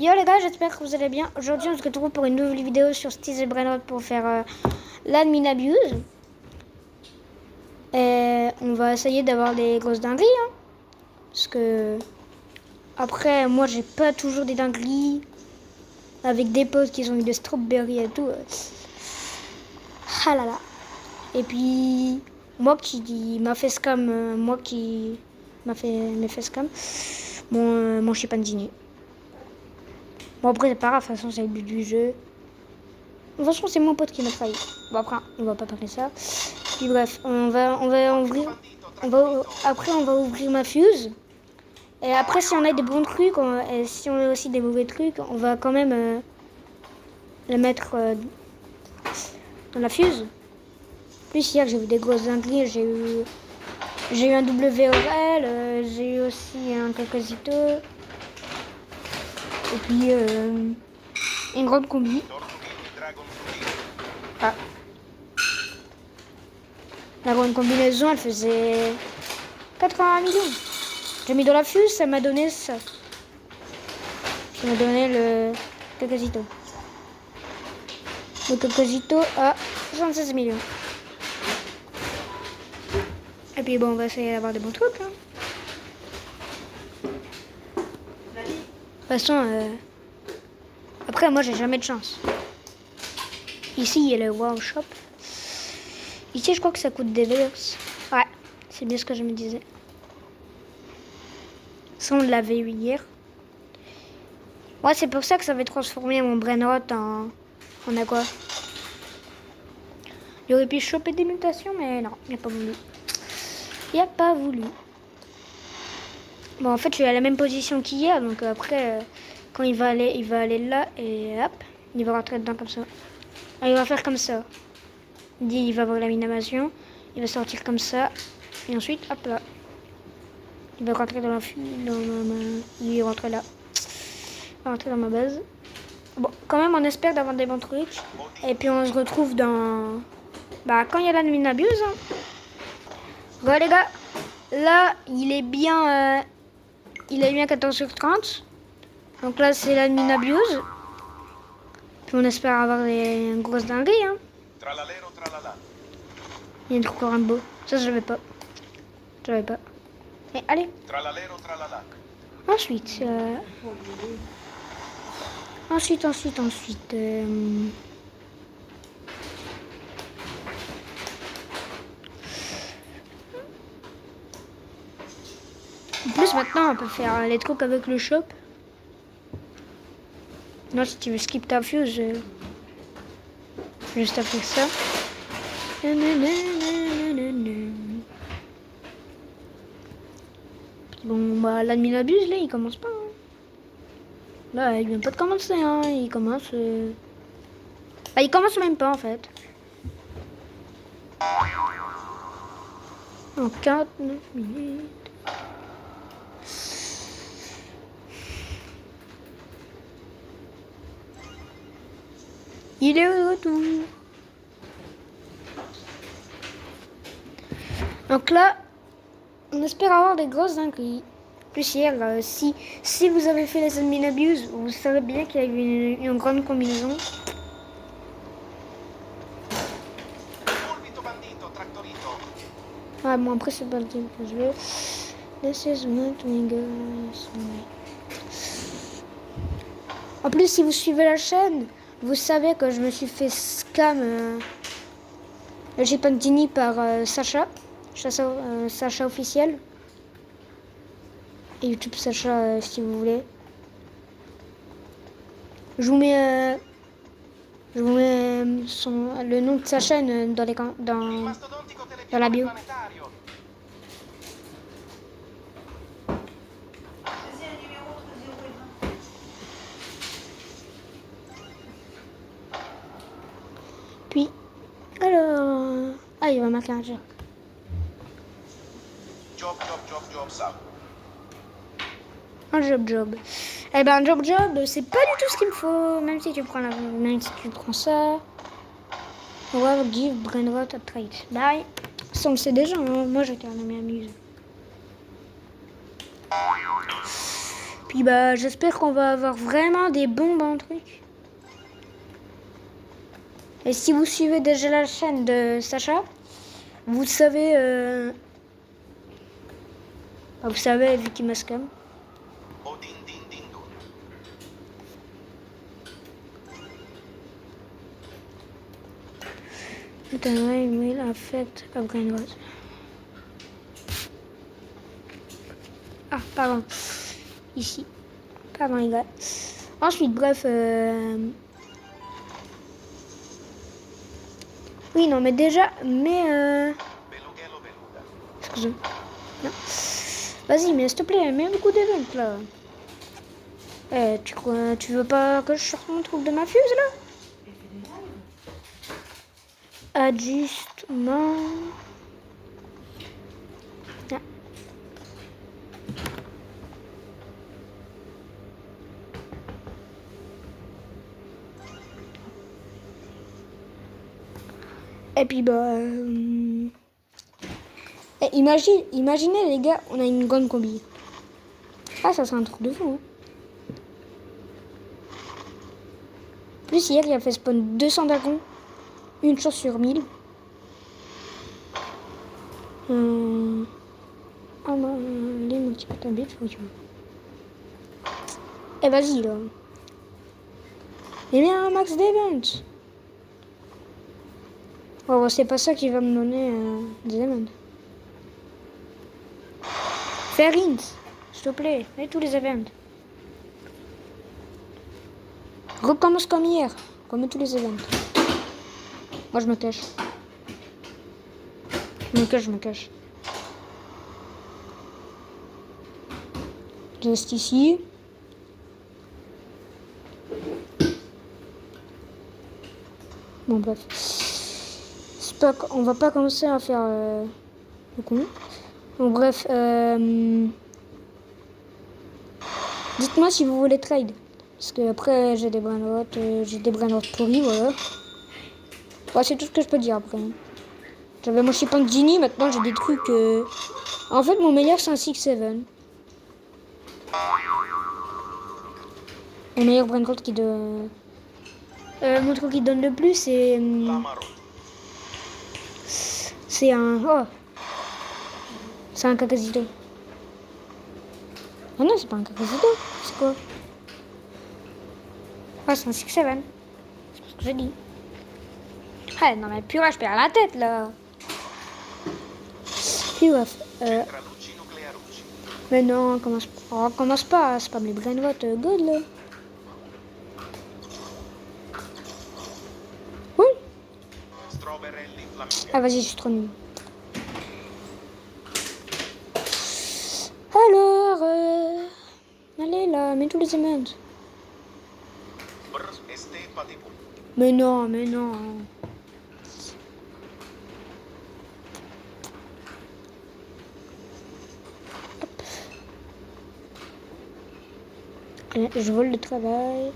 Yo les gars, j'espère que vous allez bien. Aujourd'hui, on se retrouve pour une nouvelle vidéo sur Steez et Brainrot pour faire l'admin abuse. Et on va essayer d'avoir des grosses dingueries. Hein, parce que après, moi, j'ai pas toujours des dingueries. Avec des potes qui ont eu des strawberries et tout. Ah là là. Et puis, moi qui m'a fait scam, moi qui m'a fait scam, mon chimpanzini. Bon après c'est pas grave, de toute façon c'est le but du jeu. De toute façon c'est mon pote qui m'a trahi. Bon après on va pas parler de ça. Puis bref, on va ouvrir. Après on va ouvrir ma fuse. Et après si on a des bons trucs, et si on a aussi des mauvais trucs, on va quand même les mettre dans la fuse. Plus hier j'ai vu des grosses dingueries, j'ai eu un WORL, j'ai eu aussi un Cocosito. Et puis une grande combi. Ah. La grande combinaison, elle faisait 80 millions. J'ai mis dans la fuse, ça m'a donné ça. Ça m'a donné le Cocosito. Le Cocosito à 76 millions. Et puis bon, on va essayer d'avoir des bons trucs. Hein. De toute façon, après moi j'ai jamais de chance. Ici il y a le Wow Shop. Ici je crois que ça coûte des verses. Ouais, c'est bien ce que je me disais. Ça on l'avait eu hier. Ouais, c'est pour ça que ça va transformer mon Brainrot en a quoi. Il aurait pu choper des mutations, mais non, il n'a pas voulu. Il n'a pas voulu. Bon, en fait, je suis à la même position qu'hier, donc après, quand il va aller là, et hop, il va rentrer dedans comme ça. Alors, il va faire comme ça. Il va avoir la minimation, il va sortir comme ça, et ensuite, hop là. Il va rentrer dans il rentre là. Il va rentrer dans ma base. Bon, quand même, on espère d'avoir des bons trucs. Et puis, on se retrouve dans... Bah, quand il y a l'admin abuse. Hein. Bon, les gars, là, il est bien 14 sur 30. Donc là, c'est l'admin abuse. Puis, on espère avoir une grosse dinguerie. Hein. Il y a un truc Rainbow. Ça, je l'avais pas. Je l'avais pas. Et allez. Ensuite... Ensuite. En plus, maintenant, on peut faire les trucs avec le shop. Non, si tu veux skip ta fuse, juste après ça. Bon, bah, l'admin abuse, là, il commence pas. Hein. Là, il vient pas de commencer, hein. Il commence... Bah, il commence même pas, en fait. En 49 minutes. Il est au retour. Donc là, on espère avoir des grosses dingueries. Plus hier, si vous avez fait les admin abuse, vous savez bien qu'il y a eu une grande combinaison. Ah bon, après c'est pas le thème que je veux. This is not en plus, si vous suivez la chaîne, vous savez que je me suis fait scam le Chipantini par Sacha officiel. Et YouTube Sacha si vous voulez. Je vous mets le nom de sa chaîne dans la bio. Puis, alors... Ah, il va marquer un job. Un job. Eh ben, un job, c'est pas du tout ce qu'il me faut. Même si tu prends ça. Wow, give Brainrot a trade. Bye. Ça, on le sait déjà. Hein. Moi, j'étais un ami amuse. Puis bah j'espère qu'on va avoir vraiment des bons trucs. Et si vous suivez déjà la chaîne de Sacha, vous savez, vous savez vu qu'il m'a scam. It will affect Brainwash. Ah, pardon. Ici. Pardon, les gars. Ensuite, bref. Oui, non, mais déjà. Mais. Excusez-moi. Non. Vas-y, mais s'il te plaît, mets un coup d'évent là. Eh, tu veux pas que je sorte mon truc de ma fuse là? Ajustement. Ah. Et puis bah. Imaginez les gars, on a une grande combi. Ah, ça serait un truc de fou. Hein. Plus hier, il a fait spawn 200 dragons. Une chance sur 1000. Ah non, les multi-patins faut que tu vois. Eh vas-y là. Et bien un max d'events. Oh, c'est pas ça qui va me donner des events. Faire int, s'il te plaît, mets tous les events. Recommence comme hier, comme tous les events. Moi je me cache. Je me cache. Je reste ici. Bon bref. Stock, on va pas commencer à faire le con. Bon bref. Dites-moi si vous voulez trade. Parce que après j'ai des brainrots pourris, voilà. Ouais, c'est tout ce que je peux dire après. J'avais mon chipmunk Genie, maintenant j'ai des trucs. En fait, mon meilleur c'est un 6-7. Mon meilleur brainrot qui donne. Mon truc qui donne le plus c'est. C'est un. Oh! C'est un cacasito. Ah non, c'est pas un cacasito. C'est quoi? Ah, c'est un 6-7. C'est ce que j'ai dit. Ah, non, mais purée, je perds la tête là. Puis bref. Mais non, commence pas à spam les brainrots good là. Oui. Ah, vas-y, je suis trop nul. Alors, allez là, mets tous les events. Mais non, mais non. Hop. Je vole le travail.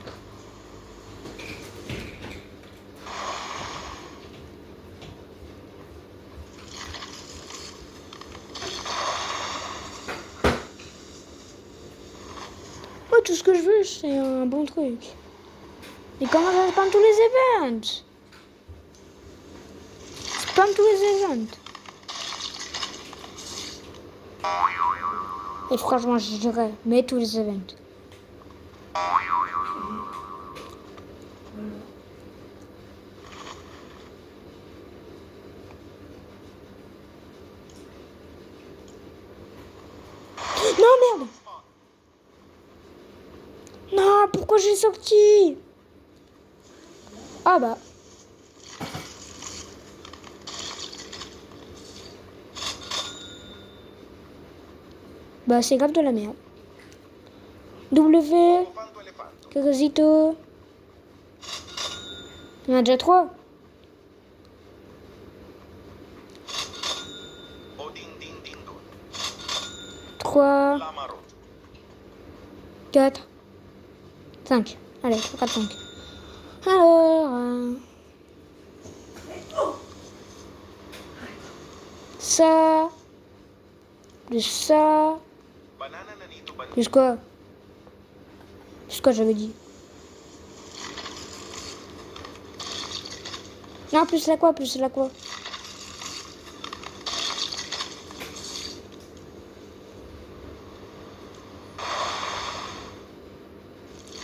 Oh, tout ce que je veux, c'est un bon truc. Mais comment ça spam tous les events? Spam tous les events. Et franchement, je dirais, mets tous les events. Non, merde! Non, pourquoi j'ai sorti? Ah bah. Bah, c'est grave de la merde. W. Cacasito. Il y en a déjà 3. Trois. 4. 5. Allez, 4, 5. Alors. Ça. Plus ça. Plus quoi? ce que j'avais dit. Non, plus la quoi, plus la quoi.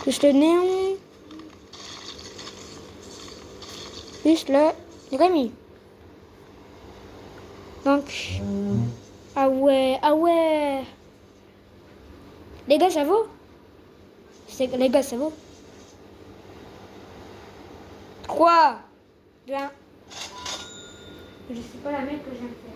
Plus le néon. Plus le Rémi. Donc. Ah ouais, ah ouais. Les gars, ça vaut? Les gars, ça vaut? 3, 2, 1. Je sais pas la même que je viens de faire.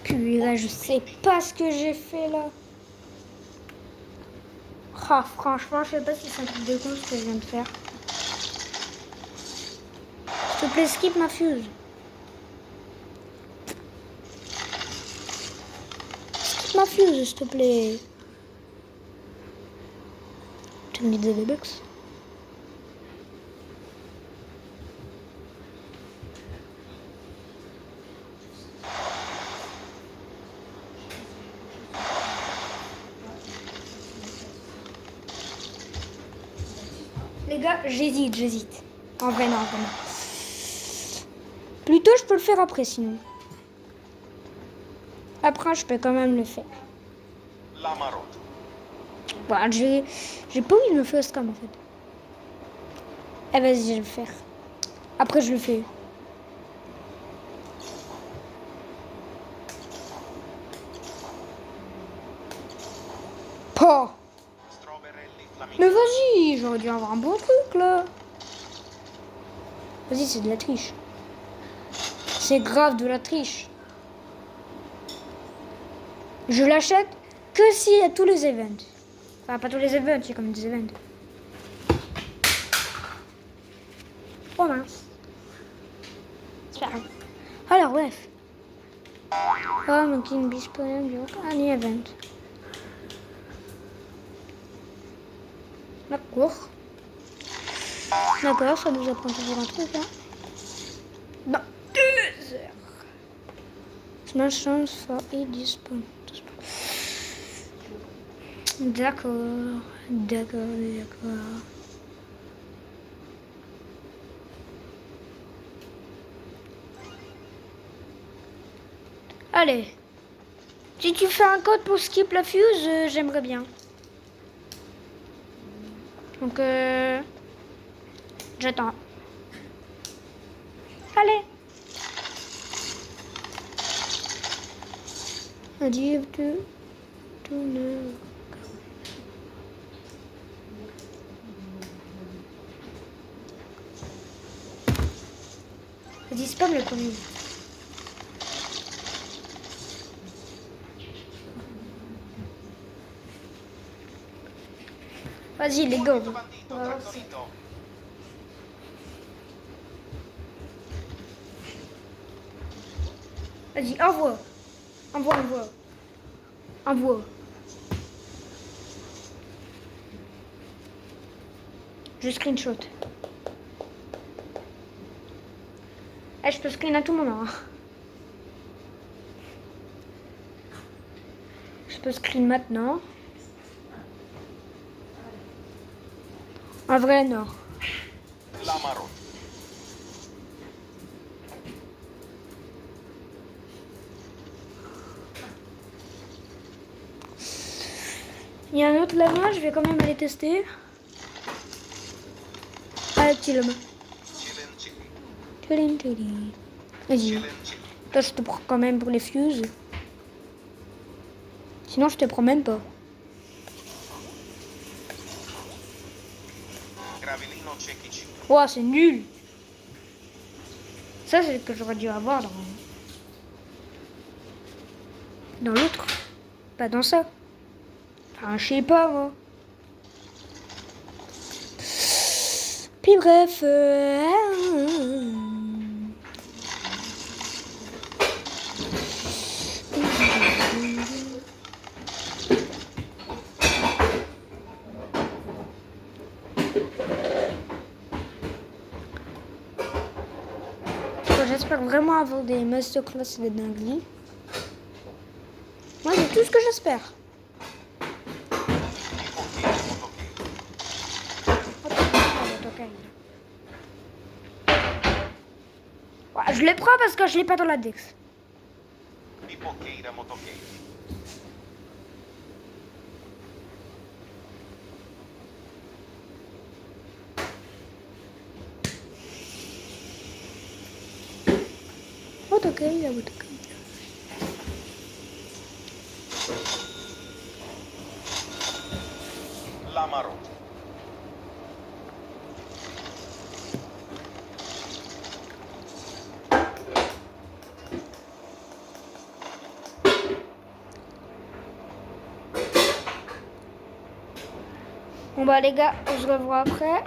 Puis là, je sais pas ce que j'ai fait là. Ah, franchement, je sais pas si c'est un truc de con ce que je viens de faire. S'il te plaît, skip ma fuse. Skip ma fuse, s'il te plaît. Tu me dis des V-Bucks. Les gars, j'hésite. En vrai, non, vraiment. Plutôt, je peux le faire après, sinon. Après, je peux quand même le faire. Bon, j'ai pas envie de me faire scam, en fait. Eh, vas-y, je vais le faire. Après, je le fais. Oh. Mais vas-y, j'aurais dû avoir un bon truc, là. Vas-y, c'est de la triche. C'est grave de la triche. Je l'achète que s'il y a tous les events. Enfin, pas tous les events, il y a comme des events. Oh mince. C'est pas grave. Alors, bref. Oh, mon king disponible un event. D'accord. D'accord, ça nous apprend toujours un truc, hein. Dans 2 heures. Small chance for it disponible. D'accord. Allez. Si tu fais un code pour skip la fuse, j'aimerais bien. Donc, j'attends. Allez. Adieu, tout ne... Vas-y, spam le premier. Vas-y, les gars. Vas-y, envoie. Envoie. Je screenshot. Eh, je peux screen à tout moment. Hein. Je peux screen maintenant. En vrai, non. Il y a un autre là-bas, je vais quand même aller tester. Ah, petit là-bas. Vas-y. Toi, je te prends quand même pour les fuses. Sinon, je te prends même pas. Oh, c'est nul. Ça, c'est ce que j'aurais dû avoir dans l'autre. Pas dans ça. Enfin, je sais pas, moi. Puis bref... j'espère vraiment avoir des masterclass et des dingueries. Moi, c'est tout ce que j'espère. Ouais, je les prends parce que je l'ai pas dans la Dex. Pipoqueira motoqueira. Motoqueira, motoqueira. Lamaro. Bon bah les gars, on se revoit après.